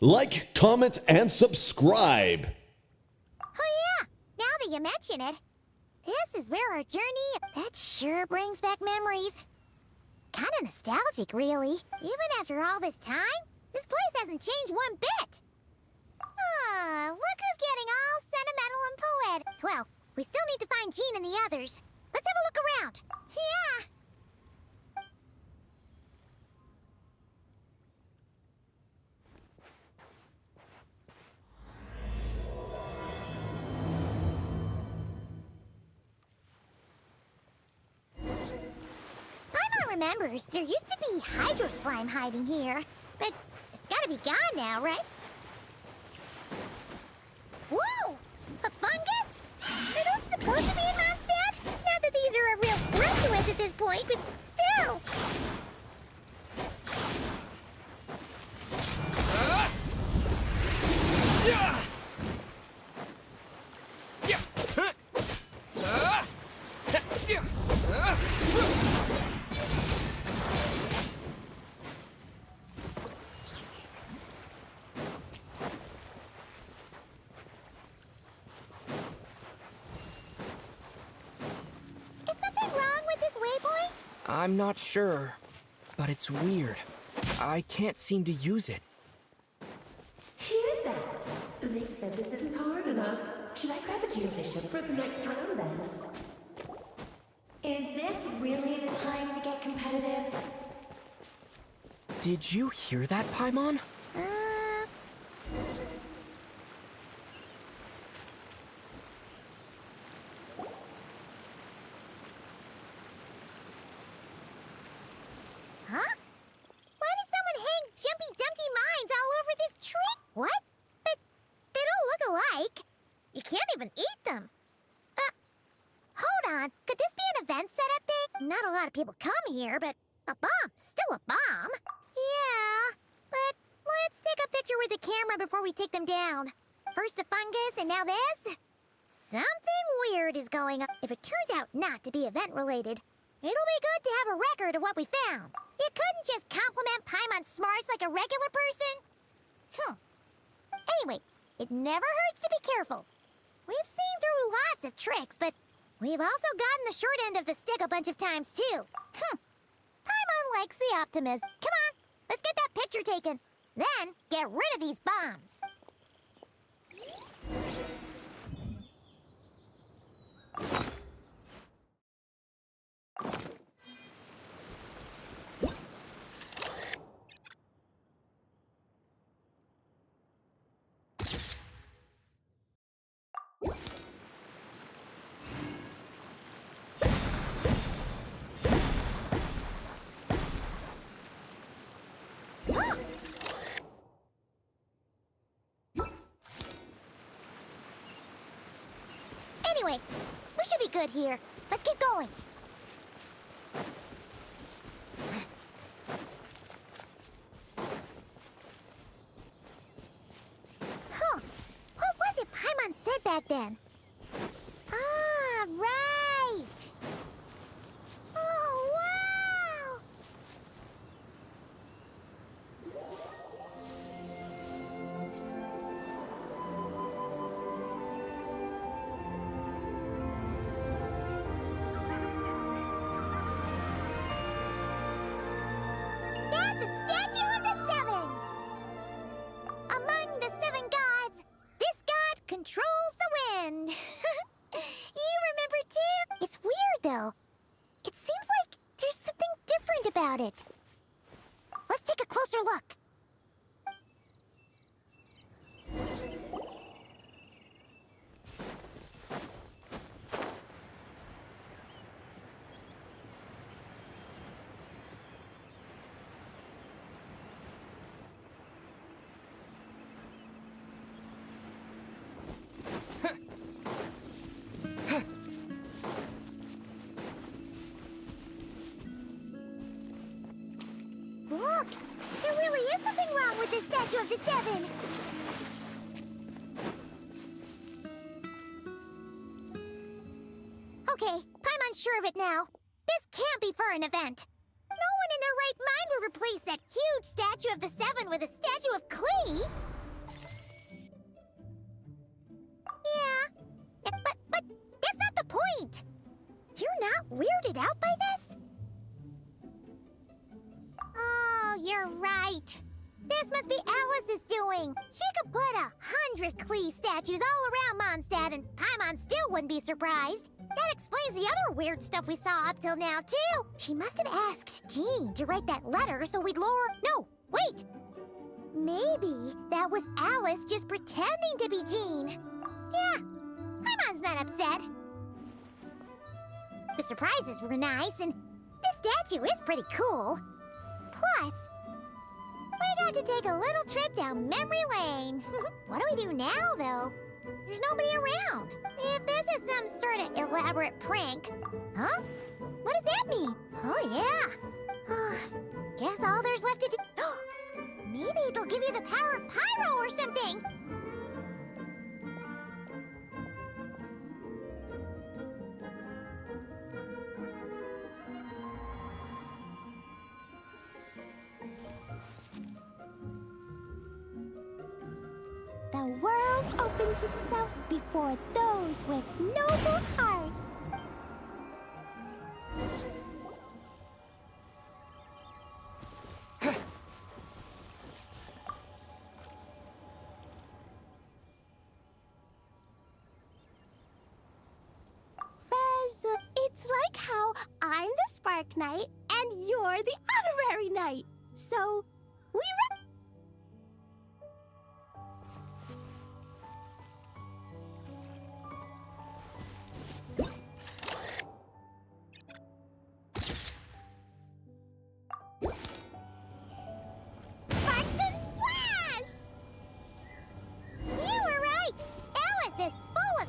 Like, comment, and subscribe. Oh yeah, now that you mention it, this is where our journey, that sure brings back memories. Kinda nostalgic, really. Even after all this time, this place hasn't changed one bit. Ah, look who's getting all sentimental and poetic. Well, we still need to find Jean and the others. Let's have a look around. Yeah. Paimon remembers there used to be hydro slime hiding here, but it's gotta be gone now, right? Whoa! A fungus? Are those supposed to be in Mondstadt? Not that these are a real threat to us at this point, but still! Is something wrong with this waypoint? I'm not sure, but it's weird. I can't seem to use it. Hear that? Vic said this isn't hard enough. Should I grab a geovision for the next round then? Is this really the time to get competitive? Did you hear that, Paimon? Huh? Why did someone hang Jumpy Dumpty mines all over this tree? What? But they don't look alike. You can't even eat them. Hold on. Could this be an event setup day? Not a lot of people come here, but a bomb's still a bomb. Yeah, but let's take a picture with the camera before we take them down. First the fungus, and now this? Something weird is going on. If it turns out not to be event-related, it'll be good to have a record of what we found. You couldn't just compliment Paimon's smarts like a regular person. Anyway, it never hurts to be careful. We've seen through lots of tricks, but we've also gotten the short end of the stick a bunch of times, too. Paimon likes the optimism. Come on, let's get that picture taken. Then, get rid of these bombs. Anyway, we should be good here. Let's keep going. Huh. What was it Paimon said back then? Ah, right! Oh, wow! That's a statue of the Seven! Among the seven gods, this god controls the wind. You remember too? It's weird though. It seems like there's something different about it. Let's take a closer look. Look, there really is something wrong with this statue of the Seven. Okay, Paimon's sure of it now. This can't be for an event. No one in their right mind would replace that huge statue of the Seven with a statue of Klee. Yeah, but that's not the point. You're not weirded out by this? Oh, you're right. This must be Alice's doing. She could put 100 Klee statues all around Mondstadt and Paimon still wouldn't be surprised. That explains the other weird stuff we saw up till now, too. She must have asked Jean to write that letter so we'd lure... No, wait! Maybe that was Alice just pretending to be Jean. Yeah, Paimon's not upset. The surprises were nice, and this statue is pretty cool. Plus, we got to take a little trip down memory lane. What do we do now, though? There's nobody around. If this is some sort of elaborate prank... Huh? What does that mean? Oh, yeah. Guess all there's left to do... Maybe it'll give you the power of Pyro or something! The world opens itself before those with noble hearts. Fez, it's like how I'm the Spark Knight and you're the Honorary Knight. So, we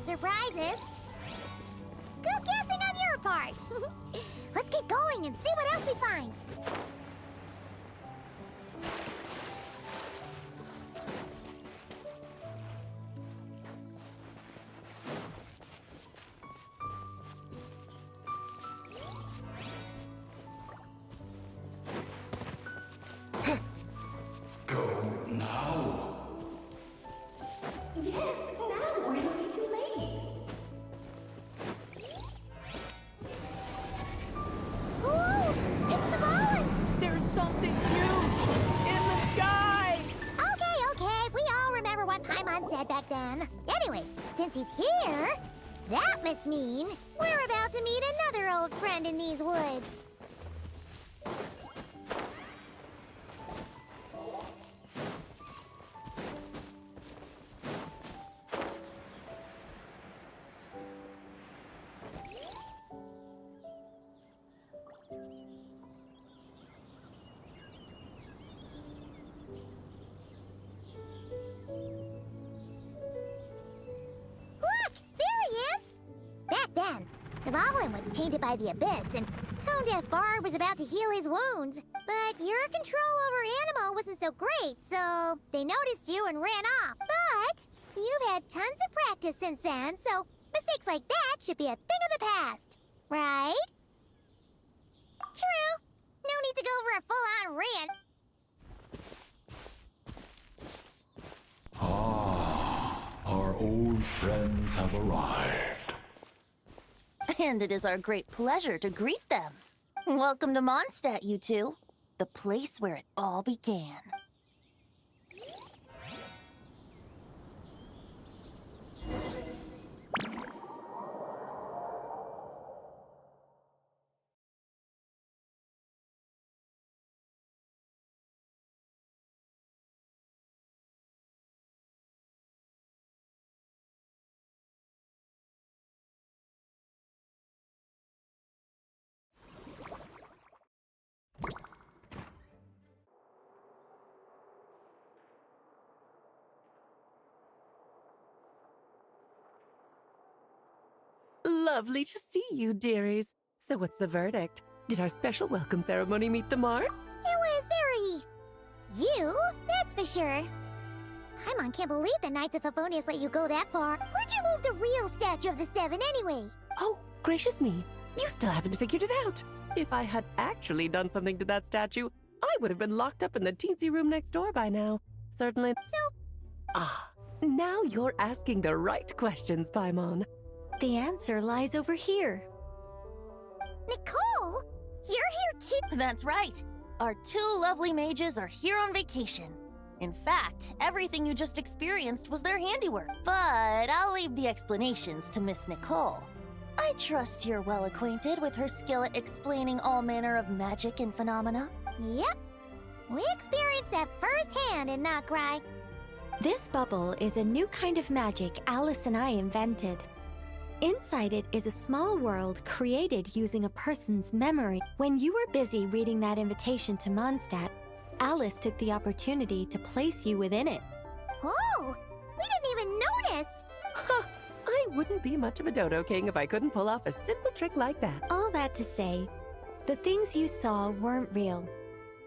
surprises. Good guessing on your part. Let's get going and see what else we find. Go now. Yes, now or it'll be too late. Ooh, it's the Vaughn! There's something huge in the sky! Okay, we all remember what Paimon said back then. Anyway, since he's here, that must mean we're about to meet another old friend in these woods. Then, Dvalin was tainted by the Abyss, and Tone-Deaf Bard was about to heal his wounds. But your control over Animo wasn't so great, so they noticed you and ran off. But you've had tons of practice since then, so mistakes like that should be a thing of the past, right? True. No need to go for a full-on rant. Ah, our old friends have arrived. And it is our great pleasure to greet them. Welcome to Mondstadt, you two. The place where it all began. Lovely to see you, dearies. So what's the verdict? Did our special welcome ceremony meet the mark? It was very... you, that's for sure. Paimon can't believe the Knights of Favonius let you go that far. Where'd you move the real statue of the Seven anyway? Oh, gracious me. You still haven't figured it out. If I had actually done something to that statue, I would have been locked up in the teensy room next door by now. Certainly. Now you're asking the right questions, Paimon. The answer lies over here. Nicole, you're here too. That's right. Our two lovely mages are here on vacation. In fact, everything you just experienced was their handiwork. But I'll leave the explanations to Miss Nicole. I trust you're well acquainted with her skill at explaining all manner of magic and phenomena. Yep. We experienced that firsthand in Nokrai. This bubble is a new kind of magic Alice and I invented. Inside it is a small world created using a person's memory. When you were busy reading that invitation to Mondstadt, Alice took the opportunity to place you within it. Oh, we didn't even notice. I wouldn't be much of a Dodo King if I couldn't pull off a simple trick like that. All that to say, the things you saw weren't real.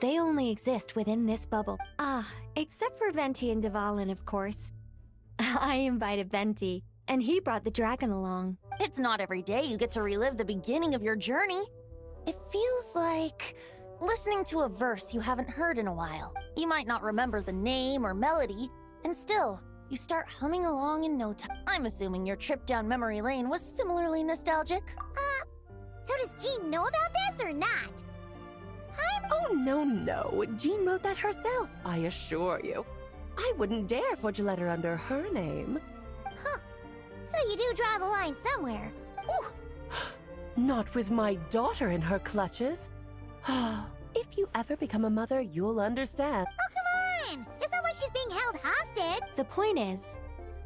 They only exist within this bubble. Except for Venti and Dvalin, of course. I invited Venti, and he brought the dragon along. It's not every day you get to relive the beginning of your journey. It feels like listening to a verse you haven't heard in a while. You might not remember the name or melody, and still, you start humming along in no time. I'm assuming your trip down memory lane was similarly nostalgic. So does Jean know about this or not? Oh, no. Jean wrote that herself, I assure you. I wouldn't dare forge a letter under her name. So you do draw the line somewhere. Not with my daughter in her clutches. If you ever become a mother, you'll understand. Oh, come on! It's not like she's being held hostage. The point is,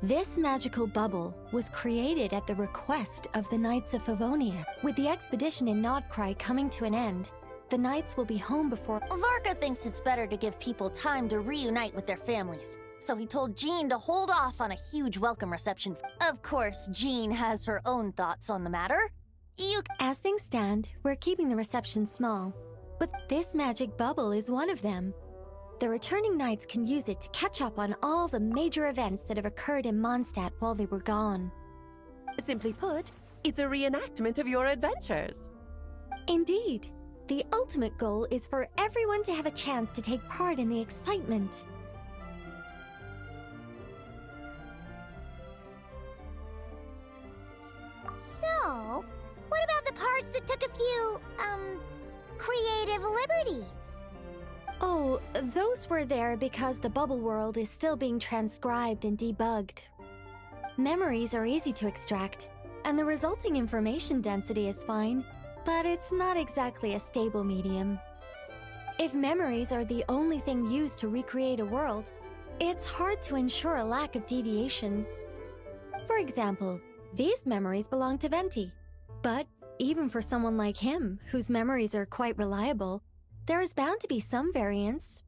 this magical bubble was created at the request of the Knights of Favonia. With the expedition in Nodcry coming to an end, the Knights will be home before— Varka thinks it's better to give people time to reunite with their families, so he told Jean to hold off on a huge welcome reception. Of course, Jean has her own thoughts on the matter. As things stand, we're keeping the reception small, but this magic bubble is one of them. The returning Knights can use it to catch up on all the major events that have occurred in Mondstadt while they were gone. Simply put, it's a reenactment of your adventures. Indeed. The ultimate goal is for everyone to have a chance to take part in the excitement. So, what about the parts that took a few, creative liberties? Oh, those were there because the bubble world is still being transcribed and debugged. Memories are easy to extract, and the resulting information density is fine, but it's not exactly a stable medium. If memories are the only thing used to recreate a world, it's hard to ensure a lack of deviations. For example, these memories belong to Venti, but even for someone like him, whose memories are quite reliable, there is bound to be some variance.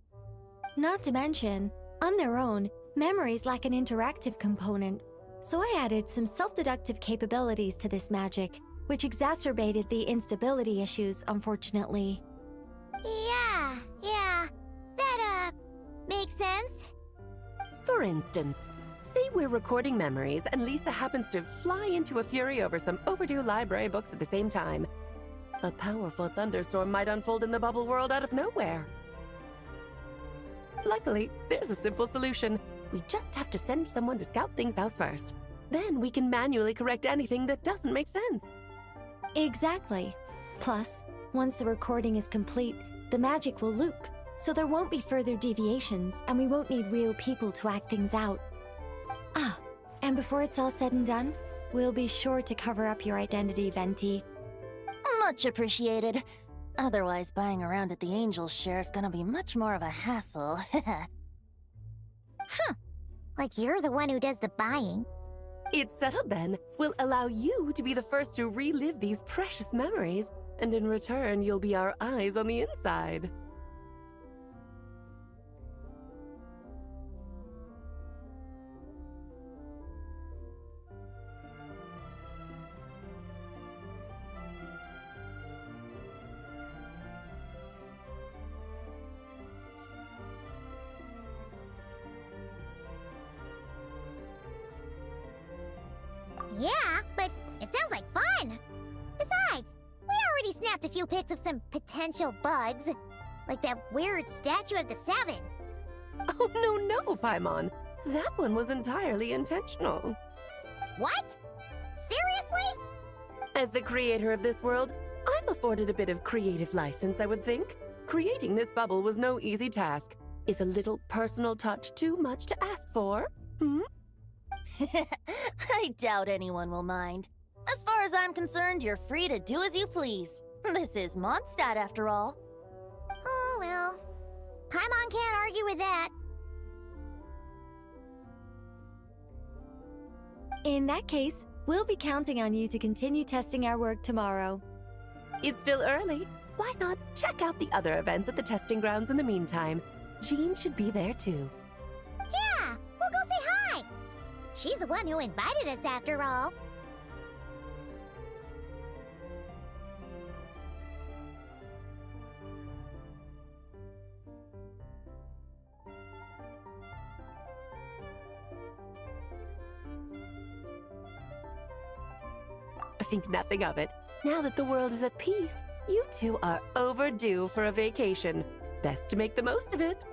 Not to mention, on their own, memories lack an interactive component, so I added some self-deductive capabilities to this magic, which exacerbated the instability issues, unfortunately. Yeah, that, makes sense. For instance, say we're recording memories and Lisa happens to fly into a fury over some overdue library books at the same time. A powerful thunderstorm might unfold in the bubble world out of nowhere. Luckily, there's a simple solution. We just have to send someone to scout things out first. Then we can manually correct anything that doesn't make sense. Exactly. Plus, once the recording is complete, the magic will loop, so there won't be further deviations, and we won't need real people to act things out. And before it's all said and done, we'll be sure to cover up your identity, Venti. Much appreciated. Otherwise, buying around at the Angels share is gonna be much more of a hassle. Like you're the one who does the buying. It's settled then. We'll allow you to be the first to relive these precious memories, and in return, you'll be our eyes on the inside. Yeah, but it sounds like fun. Besides, we already snapped a few pics of some potential bugs. Like that weird statue of the Seven. Oh, no, Paimon. That one was entirely intentional. What? Seriously? As the creator of this world, I'm afforded a bit of creative license, I would think. Creating this bubble was no easy task. Is a little personal touch too much to ask for? I doubt anyone will mind. As far as I'm concerned, you're free to do as you please. This is Mondstadt, after all. Oh, well. Paimon can't argue with that. In that case, we'll be counting on you to continue testing our work tomorrow. It's still early. Why not check out the other events at the testing grounds in the meantime? Jean should be there too. Yeah, we'll go say hi. She's the one who invited us after all. I think nothing of it. Now that the world is at peace, you two are overdue for a vacation. Best to make the most of it.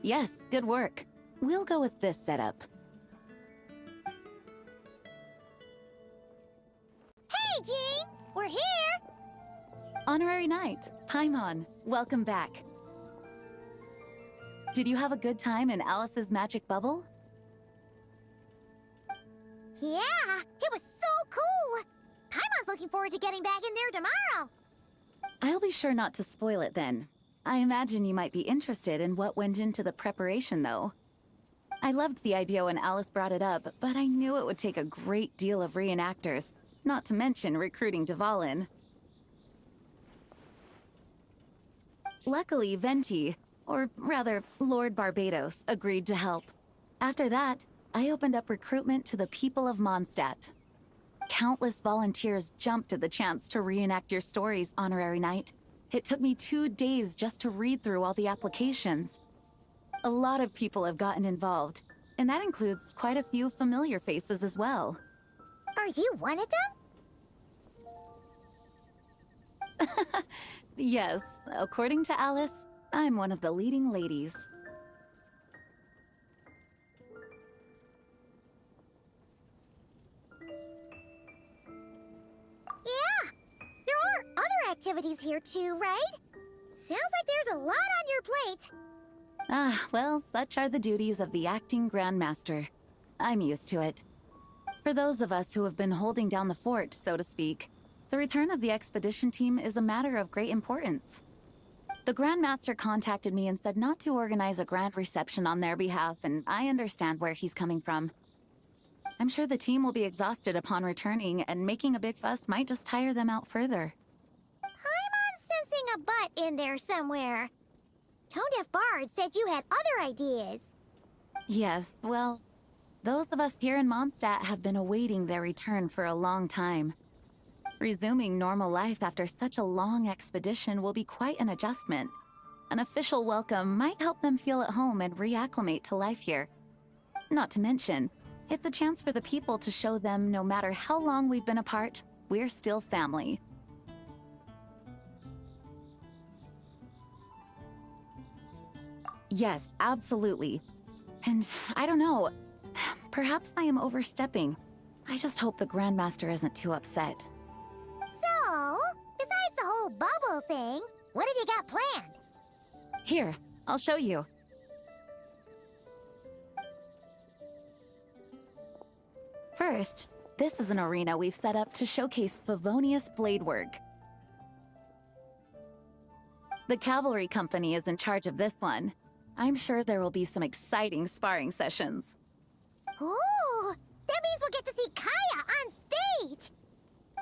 Yes, good work. We'll go with this setup. Hey, Jean! We're here! Honorary Knight, Paimon, welcome back. Did you have a good time in Alice's magic bubble? Yeah, it was so cool! Paimon's looking forward to getting back in there tomorrow! I'll be sure not to spoil it then. I imagine you might be interested in what went into the preparation, though. I loved the idea when Alice brought it up, but I knew it would take a great deal of reenactors, not to mention recruiting Dvalin. Luckily, Venti, or rather, Lord Barbados, agreed to help. After that, I opened up recruitment to the people of Mondstadt. Countless volunteers jumped at the chance to reenact your stories, Honorary Knight. It took me 2 days just to read through all the applications. A lot of people have gotten involved, and that includes quite a few familiar faces as well. Are you one of them? Yes, according to Alice, I'm one of the leading ladies. Yeah, there are other activities here too, right? Sounds like there's a lot on your plate. Ah, well, such are the duties of the acting Grandmaster. I'm used to it. For those of us who have been holding down the fort, so to speak, the return of the expedition team is a matter of great importance. The Grand Master contacted me and said not to organize a grand reception on their behalf, and I understand where he's coming from. I'm sure the team will be exhausted upon returning, and making a big fuss might just tire them out further. Paimon's sensing a butt in there somewhere. Tone-deaf Bard said you had other ideas. Yes, well, those of us here in Mondstadt have been awaiting their return for a long time. Resuming normal life after such a long expedition will be quite an adjustment. An official welcome might help them feel at home and reacclimate to life here. Not to mention, it's a chance for the people to show them no matter how long we've been apart, we're still family. Yes, absolutely. And I don't know, perhaps I am overstepping. I just hope the Grandmaster isn't too upset. So, besides the whole bubble thing, what have you got planned? Here, I'll show you. First, this is an arena we've set up to showcase Favonius blade work. The cavalry company is in charge of this one. I'm sure there will be some exciting sparring sessions. Ooh, that means we'll get to see Kaya on stage!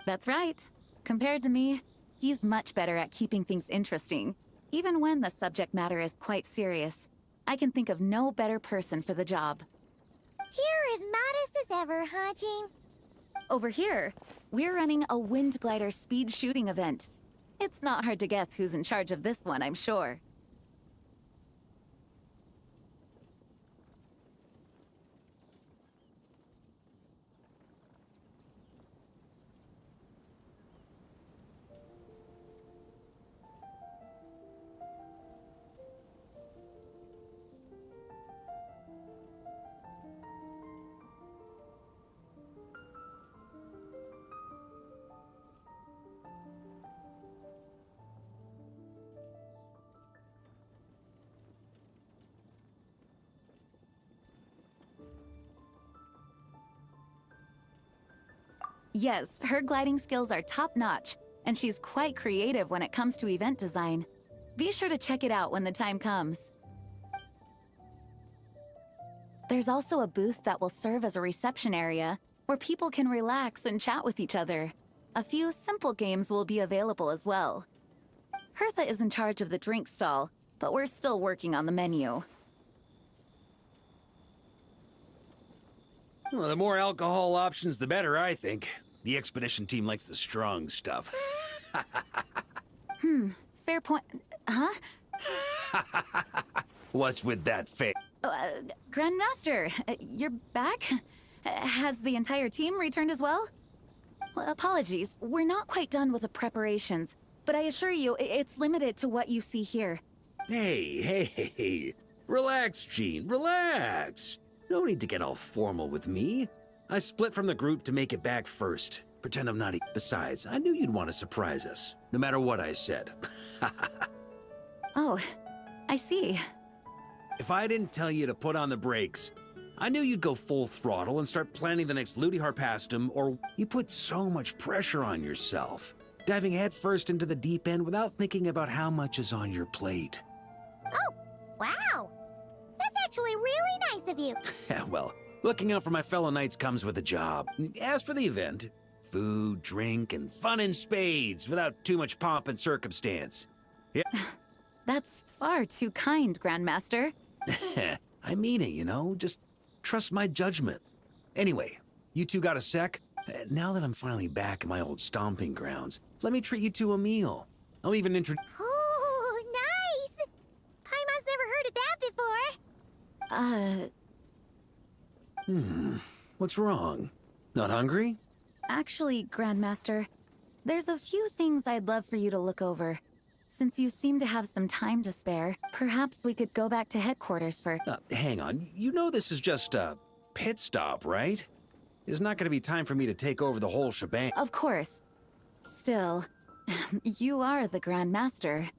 That's right. Compared to me, he's much better at keeping things interesting, even when the subject matter is quite serious. I can think of no better person for the job. You're as modest as ever, huh, Jean? Over here, we're running a wind glider speed shooting event. It's not hard to guess who's in charge of this one, I'm sure. Yes, her gliding skills are top-notch, and she's quite creative when it comes to event design. Be sure to check it out when the time comes. There's also a booth that will serve as a reception area, where people can relax and chat with each other. A few simple games will be available as well. Hertha is in charge of the drink stall, but we're still working on the menu. Well, the more alcohol options, the better, I think. The expedition team likes the strong stuff. Fair point. Huh? What's with that face? Grandmaster, you're back? Has the entire team returned as well? Well, apologies, we're not quite done with the preparations, but I assure you, it's limited to what you see here. Hey. Relax, Jean, relax. No need to get all formal with me. I split from the group to make it back first. Pretend I'm not. Besides, I knew you'd want to surprise us, no matter what I said. Oh, I see. If I didn't tell you to put on the brakes, I knew you'd go full throttle and start planning the next Ludi Harpastum, or you put so much pressure on yourself, diving headfirst into the deep end without thinking about how much is on your plate. Oh, wow! That's actually really nice of you. Well, looking out for my fellow knights comes with a job. As for the event, food, drink, and fun in spades without too much pomp and circumstance. Yeah. That's far too kind, Grandmaster. I mean it, you know? Just trust my judgment. Anyway, you two got a sec? Now that I'm finally back in my old stomping grounds, let me treat you to a meal. I'll even introduce... Ooh, nice! Paimon's never heard of that before. What's wrong? Not hungry? Actually, Grandmaster, there's a few things I'd love for you to look over. Since you seem to have some time to spare, perhaps we could go back to headquarters for... Hang on. You know this is just a pit stop, right? There's not going to be time for me to take over the whole shebang. Of course. Still, you are the Grandmaster.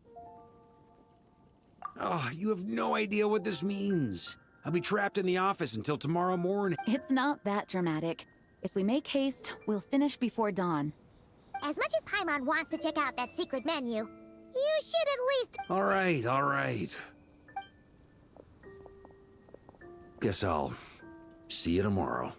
Oh, you have no idea what this means. I'll be trapped in the office until tomorrow morning. It's not that dramatic. If we make haste, we'll finish before dawn. As much as Paimon wants to check out that secret menu, you should at least... All right. Guess I'll see you tomorrow.